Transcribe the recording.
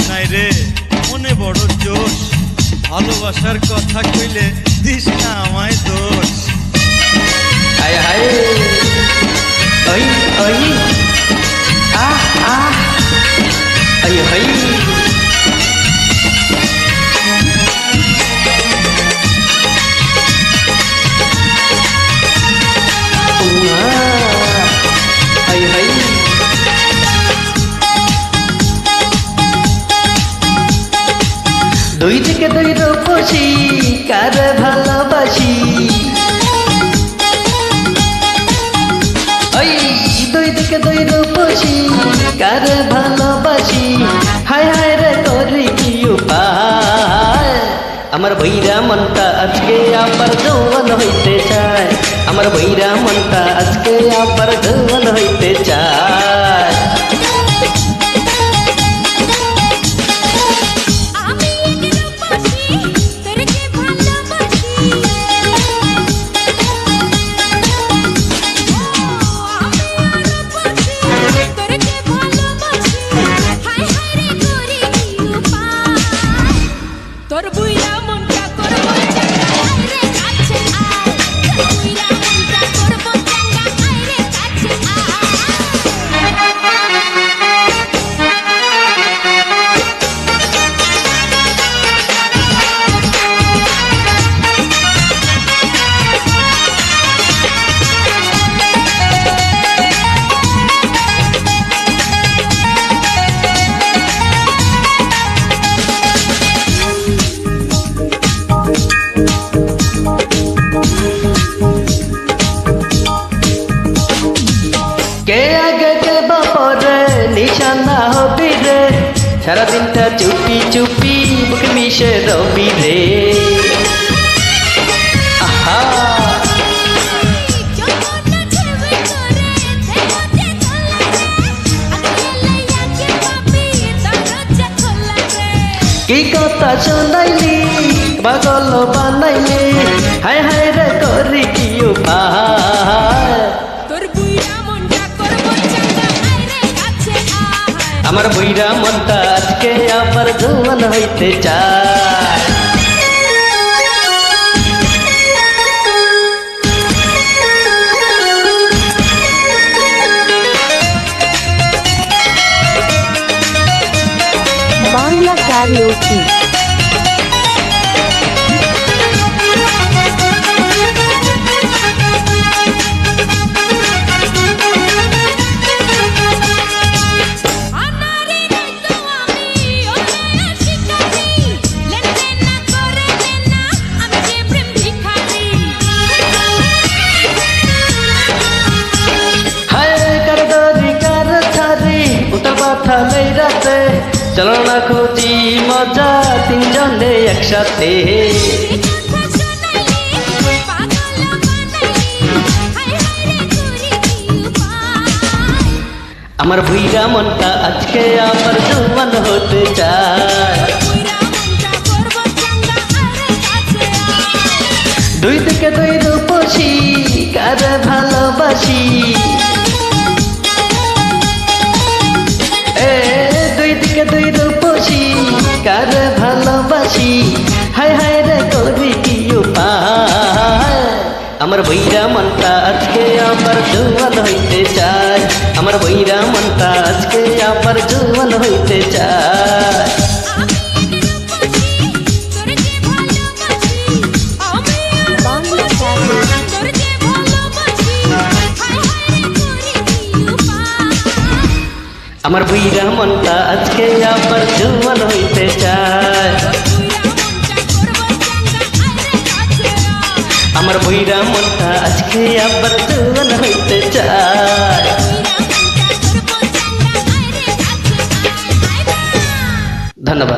নাই রে মনে বড় জোশ, ভালোবাসার কথা কইলে দিস না আমায় দোষ। হায় হায় ওই ওই আহ আহ ওই ওই দুই থেকে দুই রূপসী কার ভালোবাসি, ওই দুই থেকে দুই রূপসী কার ভালোবাসি, হায় হায় রে করি কি উপায়। আমার বৈরা মনটা আজকে আবার যৌবন হইতে চায়, আমার বৈরা মনটা আজকে আবার যৌবন হইতে চায়। কে আগে কে বাপরে নিশানা হবি রে, সারা দিনটা চুপি চুপি বুক মিশে রবি রে। আহা কি কথা শোনাইলি পাগল বানাইলি, হায় হায় রে করি কি উপায়। আমার বৈরা মনটা আজকে আবার যৌবন হইতে চায়। বাংলা ক্যারিওকে চলো না খুঁজি মজা তিনজনে একসাথে, আমার বৈরা মনটা আজকে আবার যৌবন হতে চায়। দুই থেকে দুই রূপসী কার ভালোবাসি, দুই রূপসী কার ভালোবাসি, হায় হায় রে করি কি উপায়। আমার বৈরা মনটা আজকে আবার যৌবন হইতে চায়, আমার বৈরা মনটা আজকে আবার যৌবন হইতে চায়। আমার বৈরা মনটা আজকে আবার যৌবন হইতে চায়, আমার বৈরা মনটা আজকে আবার যৌবন হইতে চায়। ধন্যবাদ।